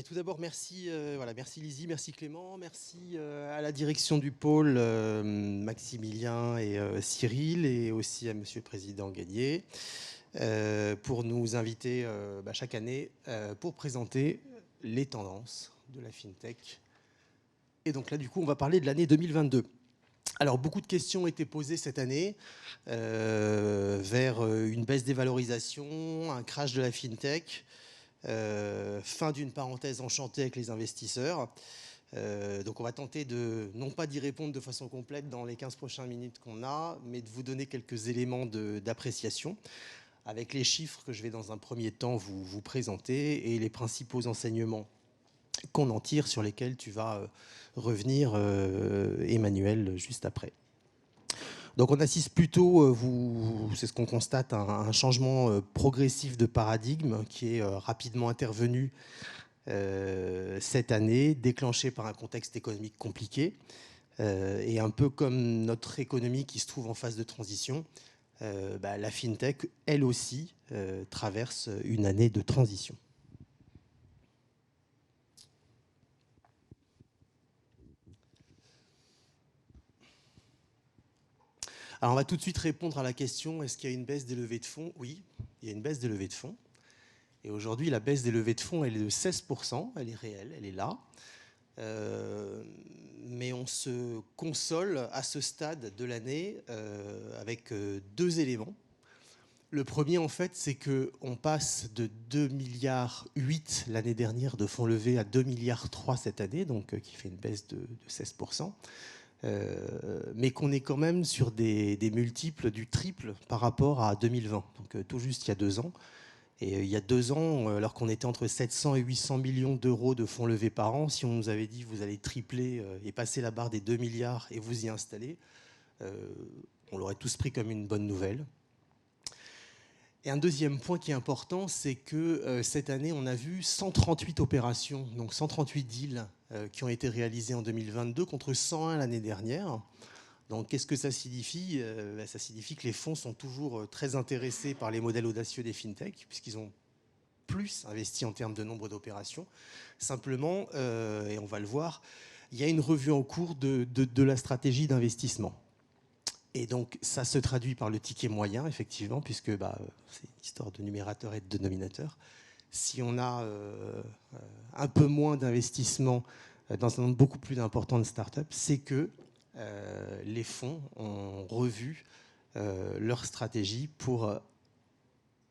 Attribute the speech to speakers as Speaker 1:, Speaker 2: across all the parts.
Speaker 1: Tout d'abord, merci, merci Lizzie, merci Clément, merci à la direction du pôle, Maximilien et Cyril, et aussi à Monsieur le Président Gagné, pour nous inviter chaque année pour présenter les tendances de la FinTech. Et donc là, du coup, on va parler de l'année 2022. Alors, beaucoup de questions ont été posées cette année vers une baisse des valorisations, un crash de la FinTech, fin d'une parenthèse enchantée avec les investisseurs. Donc on va tenter de, non pas d'y répondre de façon complète dans les 15 prochaines minutes qu'on a, mais de vous donner quelques éléments d'appréciation avec les chiffres que je vais dans un premier temps vous présenter et les principaux enseignements qu'on en tire, sur lesquels tu vas revenir, Emmanuel, juste après. Donc on assiste plutôt, c'est ce qu'on constate, un changement progressif de paradigme qui est rapidement intervenu cette année, déclenché par un contexte économique compliqué. Et un peu comme notre économie qui se trouve en phase de transition, la FinTech, elle aussi, traverse une année de transition. Alors on va tout de suite répondre à la question, est-ce qu'il y a une baisse des levées de fonds? Oui, il y a une baisse des levées de fonds. Et aujourd'hui, la baisse des levées de fonds, elle est de 16%, elle est réelle, elle est là. Mais on se console à ce stade de l'année avec deux éléments. Le premier, en fait, c'est qu'on passe de 2,8 milliards l'année dernière de fonds levés à 2,3 milliards cette année, donc qui fait une baisse de 16%. Mais qu'on est quand même sur des multiples du triple par rapport à 2020, donc tout juste il y a 2 ans. Et il y a 2 ans, alors qu'on était entre 700 et 800 millions d'euros de fonds levés par an, si on nous avait dit vous allez tripler et passer la barre des 2 milliards et vous y installer, on l'aurait tous pris comme une bonne nouvelle. Et un deuxième point qui est important, c'est que cette année, on a vu 138 opérations, donc 138 deals qui ont été réalisés en 2022 contre 101 l'année dernière. Donc qu'est-ce que ça signifie? Ça signifie que les fonds sont toujours très intéressés par les modèles audacieux des fintech, puisqu'ils ont plus investi en termes de nombre d'opérations. Simplement, et on va le voir, il y a une revue en cours de la stratégie d'investissement. Et donc, ça se traduit par le ticket moyen, effectivement, puisque c'est une histoire de numérateur et de dénominateur. Si on a un peu moins d'investissement dans un nombre beaucoup plus important de startups, c'est que les fonds ont revu leur stratégie pour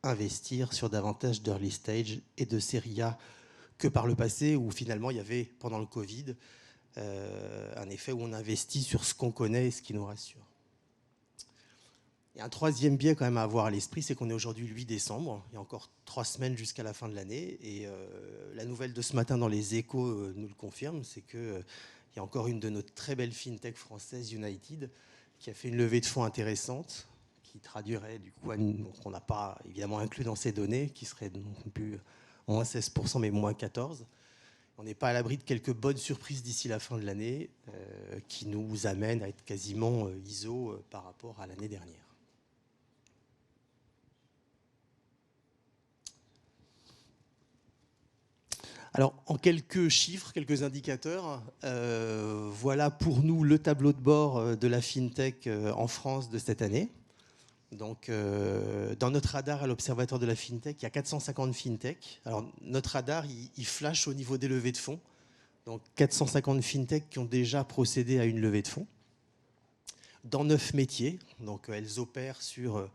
Speaker 1: investir sur davantage d'early stage et de série A que par le passé, où finalement il y avait, pendant le Covid, un effet où on investit sur ce qu'on connaît et ce qui nous rassure. Il y a un troisième biais quand même à avoir à l'esprit, c'est qu'on est aujourd'hui le 8 décembre, il y a encore 3 semaines jusqu'à la fin de l'année, et la nouvelle de ce matin dans les échos nous le confirme, c'est qu'il y a encore une de nos très belles fintech françaises, United, qui a fait une levée de fonds intéressante, qui traduirait du coup, qu'on n'a pas évidemment inclus dans ces données, qui serait non plus moins 16%, mais moins 14%. On n'est pas à l'abri de quelques bonnes surprises d'ici la fin de l'année, qui nous amènent à être quasiment ISO par rapport à l'année dernière. Alors, en quelques chiffres, quelques indicateurs, voilà pour nous le tableau de bord de la FinTech en France de cette année. Donc, dans notre radar à l'Observatoire de la FinTech, il y a 450 FinTech. Alors, notre radar, il flash au niveau des levées de fonds. Donc, 450 FinTech qui ont déjà procédé à une levée de fonds dans 9 métiers. Donc, elles opèrent sur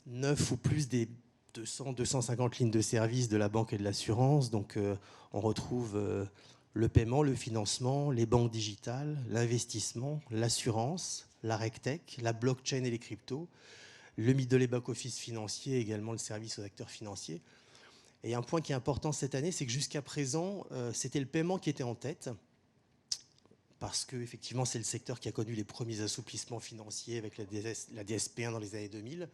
Speaker 1: 9 ou plus des 200, 250 lignes de service de la banque et de l'assurance. Donc, on retrouve le paiement, le financement, les banques digitales, l'investissement, l'assurance, la RegTech, la blockchain et les cryptos, le middle et back-office financier, également le service aux acteurs financiers. Et un point qui est important cette année, c'est que jusqu'à présent, c'était le paiement qui était en tête, parce que effectivement, c'est le secteur qui a connu les premiers assouplissements financiers avec la DSP1 dans les années 2000.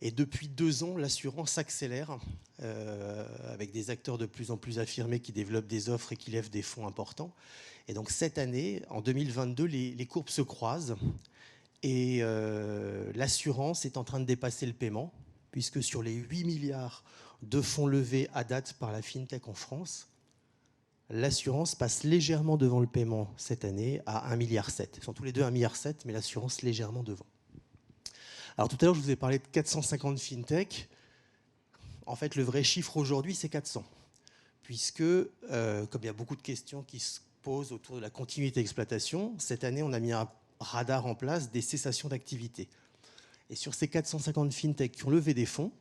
Speaker 1: Et depuis 2 ans, l'assurance accélère avec des acteurs de plus en plus affirmés qui développent des offres et qui lèvent des fonds importants. Et donc cette année, en 2022, les courbes se croisent et l'assurance est en train de dépasser le paiement, puisque sur les 8 milliards de fonds levés à date par la FinTech en France, L'assurance passe légèrement devant le paiement cette année à 1,7 milliard. Ils sont tous les deux à 1,7 milliard, mais l'assurance légèrement devant. Alors tout à l'heure, je vous ai parlé de 450 fintech. En fait, le vrai chiffre aujourd'hui, c'est 400. Puisque, comme il y a beaucoup de questions qui se posent autour de la continuité d'exploitation, cette année, on a mis un radar en place des cessations d'activité. Et sur ces 450 fintech qui ont levé des fonds,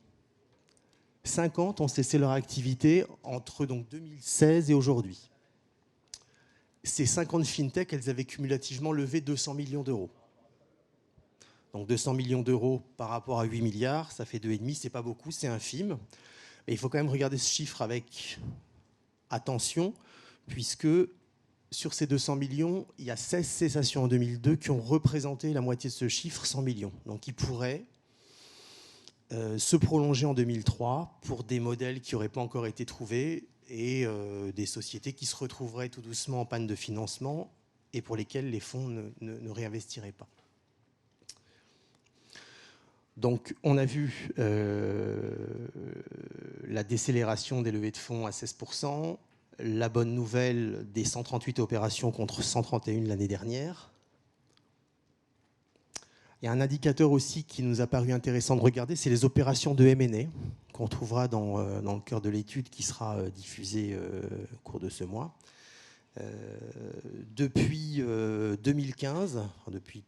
Speaker 1: 50 ont cessé leur activité entre donc 2016 et aujourd'hui. Ces 50 fintech, elles avaient cumulativement levé 200 millions d'euros. Donc 200 millions d'euros par rapport à 8 milliards, ça fait 2,5, c'est pas beaucoup, c'est infime. Mais il faut quand même regarder ce chiffre avec attention, puisque sur ces 200 millions, il y a 16 cessations en 2002 qui ont représenté la moitié de ce chiffre, 100 millions. Donc il pourrait se prolonger en 2003 pour des modèles qui n'auraient pas encore été trouvés et des sociétés qui se retrouveraient tout doucement en panne de financement et pour lesquelles les fonds ne réinvestiraient pas. Donc on a vu la décélération des levées de fonds à 16%, la bonne nouvelle des 138 opérations contre 131 l'année dernière. Il y a un indicateur aussi qui nous a paru intéressant de regarder, c'est les opérations de M&A qu'on trouvera dans le cœur de l'étude qui sera diffusée au cours de ce mois. Depuis 2015, depuis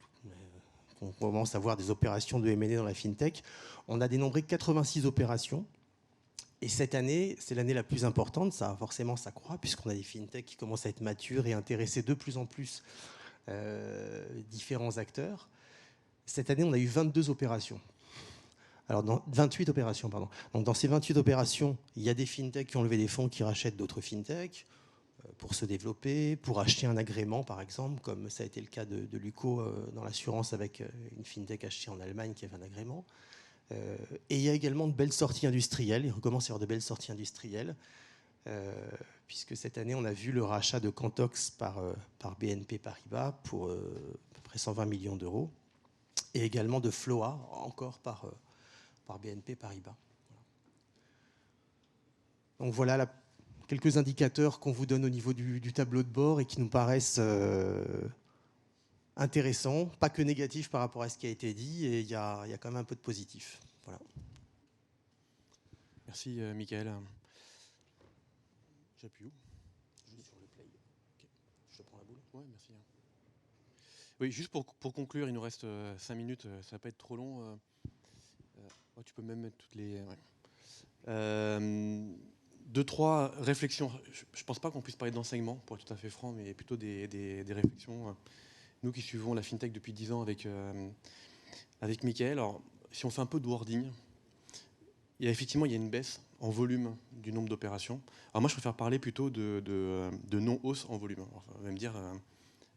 Speaker 1: qu'on commence à voir des opérations de M&A dans la FinTech, on a dénombré 86 opérations. Et cette année, c'est l'année la plus importante, ça forcément ça croît, puisqu'on a des FinTech qui commencent à être matures et intéresser de plus en plus différents acteurs. Cette année, on a eu 22 opérations. Alors, 28 opérations, pardon. Donc, dans ces 28 opérations, il y a des fintechs qui ont levé des fonds qui rachètent d'autres fintechs pour se développer, pour acheter un agrément, par exemple, comme ça a été le cas de Luco dans l'assurance avec une fintech achetée en Allemagne qui avait un agrément. Et il y a également de belles sorties industrielles. Il recommence à y avoir de belles sorties industrielles, puisque cette année, on a vu le rachat de Cantox par BNP Paribas pour à peu près 120 millions d'euros. Et également de Floa, encore par BNP Paribas. Donc voilà quelques indicateurs qu'on vous donne au niveau du tableau de bord et qui nous paraissent intéressants, pas que négatifs par rapport à ce qui a été dit, et il y a quand même un peu de positif. Voilà.
Speaker 2: Merci Mickaël. J'appuie où?
Speaker 1: Juste sur le play. Okay. Je prends la boule.
Speaker 2: Ouais, merci. Oui, juste pour conclure, il nous reste 5 minutes, ça va pas être trop long. Oh, tu peux même mettre toutes les... Ouais. 2-3 réflexions. Je pense pas qu'on puisse parler d'enseignement, pour être tout à fait franc, mais plutôt des réflexions. Nous qui suivons la FinTech depuis 10 ans avec Mickaël, alors si on fait un peu de wording, effectivement il y a une baisse en volume du nombre d'opérations. Alors moi je préfère parler plutôt de non-hausse en volume. Alors, vous allez me dire,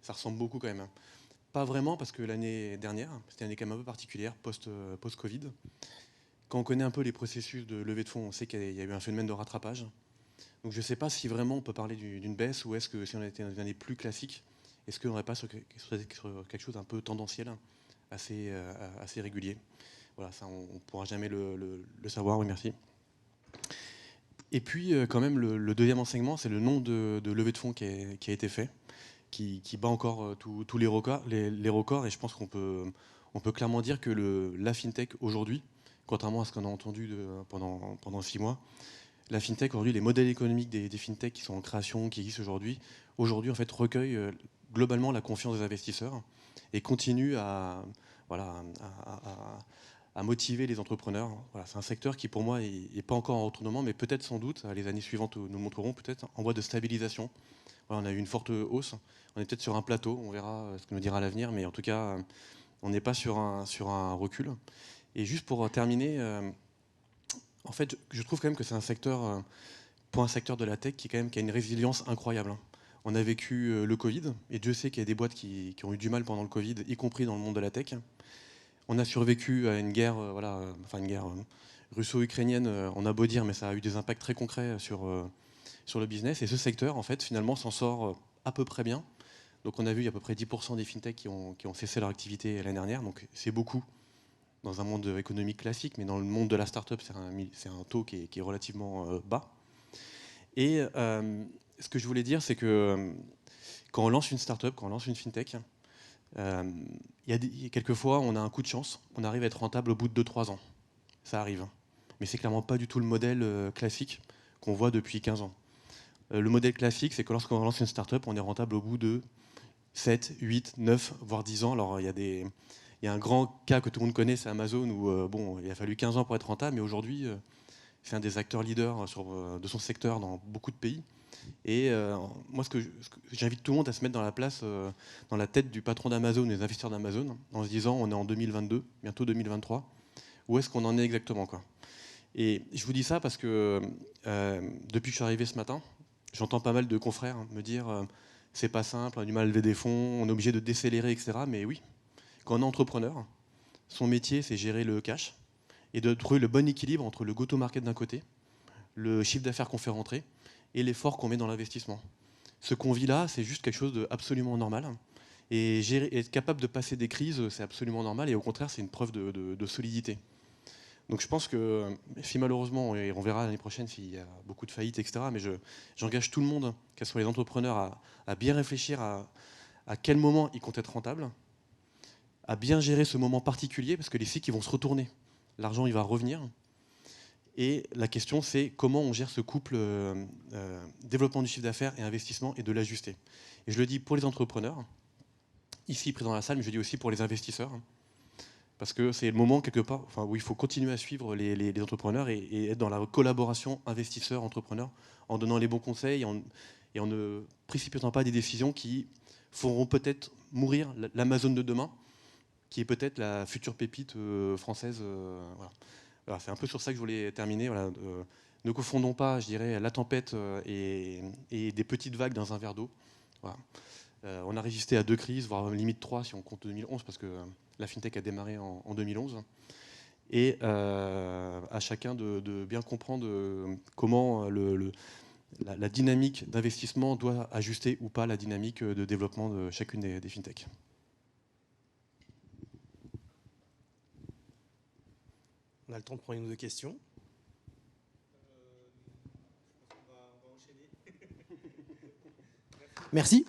Speaker 2: ça ressemble beaucoup quand même. Pas vraiment, parce que l'année dernière, c'était une année quand même un peu particulière, post-Covid. Quand on connaît un peu les processus de levée de fonds, on sait qu'il y a eu un phénomène de rattrapage. Donc je ne sais pas si vraiment on peut parler d'une baisse, ou est-ce que si on était dans une année plus classique, est-ce qu'on n'aurait pas sur quelque chose d'un peu tendanciel, assez régulier. Voilà, ça on ne pourra jamais le savoir, oui merci. Et puis quand même le deuxième enseignement, c'est le nombre de levées de fonds qui a été fait, qui bat encore tous les records, et je pense qu'on peut clairement dire que la FinTech aujourd'hui, contrairement à ce qu'on a entendu pendant 6 mois, la FinTech aujourd'hui, les modèles économiques des FinTech qui sont en création, qui existent aujourd'hui en fait recueillent globalement la confiance des investisseurs et continuent à motiver les entrepreneurs. Voilà, c'est un secteur qui pour moi n'est pas encore en retournement, mais peut-être sans doute, les années suivantes nous montreront, peut-être en voie de stabilisation. Voilà, on a eu une forte hausse, on est peut-être sur un plateau, on verra ce que nous dira l'avenir, mais en tout cas on n'est pas sur un recul. Et juste pour terminer, en fait je trouve quand même que c'est un secteur, pour un secteur de la tech qui a une résilience incroyable. On a vécu le Covid, et Dieu sait qu'il y a des boîtes qui ont eu du mal pendant le Covid, y compris dans le monde de la tech. On a survécu à une guerre, une guerre russo-ukrainienne, on a beau dire, mais ça a eu des impacts très concrets sur le business. Et ce secteur, en fait, finalement, s'en sort à peu près bien. Donc on a vu, il y a à peu près 10% des fintechs qui ont cessé leur activité l'année dernière. Donc c'est beaucoup dans un monde économique classique, mais dans le monde de la start-up, c'est un taux qui est relativement bas. Et ce que je voulais dire, c'est que quand on lance une startup, quand on lance une fintech, quelquefois, on a un coup de chance, on arrive à être rentable au bout de 2-3 ans. Ça arrive. Mais c'est clairement pas du tout le modèle classique qu'on voit depuis 15 ans. Le modèle classique, c'est que lorsqu'on lance une startup, on est rentable au bout de 7, 8, 9, voire 10 ans. Alors, il y a un grand cas que tout le monde connaît, c'est Amazon, où bon, il a fallu 15 ans pour être rentable, mais aujourd'hui, c'est un des acteurs leaders de son secteur dans beaucoup de pays. Et moi, j'invite tout le monde à se mettre dans la place, dans la tête du patron d'Amazon et des investisseurs d'Amazon, en se disant, on est en 2022, bientôt 2023, où est-ce qu'on en est exactement, quoi. Et je vous dis ça parce que depuis que je suis arrivé ce matin, j'entends pas mal de confrères me dire c'est pas simple, on a du mal à lever des fonds, on est obligé de décélérer, etc. Mais oui, quand on est entrepreneur, son métier, c'est gérer le cash et de trouver le bon équilibre entre le go-to-market d'un côté, le chiffre d'affaires qu'on fait rentrer et l'effort qu'on met dans l'investissement. Ce qu'on vit là, c'est juste quelque chose d'absolument normal. Et être capable de passer des crises, c'est absolument normal. Et au contraire, c'est une preuve de solidité. Donc je pense que si malheureusement, et on verra l'année prochaine s'il y a beaucoup de faillites, etc., mais j'engage tout le monde, qu'ce soit les entrepreneurs, à bien réfléchir à quel moment ils comptent être rentables, à bien gérer ce moment particulier, parce que les cycles ils vont se retourner. L'argent, il va revenir. Et la question, c'est comment on gère ce couple développement du chiffre d'affaires et investissement et de l'ajuster. Et je le dis pour les entrepreneurs, ici présents dans la salle, mais je le dis aussi pour les investisseurs, parce que c'est le moment quelque part où il faut continuer à suivre les entrepreneurs et être dans la collaboration investisseurs-entrepreneurs en donnant les bons conseils et en ne précipitant pas des décisions qui feront peut-être mourir l'Amazon de demain, qui est peut-être la future pépite française. Voilà. Alors, c'est un peu sur ça que je voulais terminer. Voilà. Ne confondons pas, je dirais, la tempête et des petites vagues dans un verre d'eau. Voilà. On a résisté à 2 crises, voire limite 3 si on compte 2011, parce que la FinTech a démarré en 2011. Et à chacun de bien comprendre comment la dynamique d'investissement doit ajuster ou pas la dynamique de développement de chacune des FinTech.
Speaker 1: On a le temps de prendre une ou deux questions. Merci.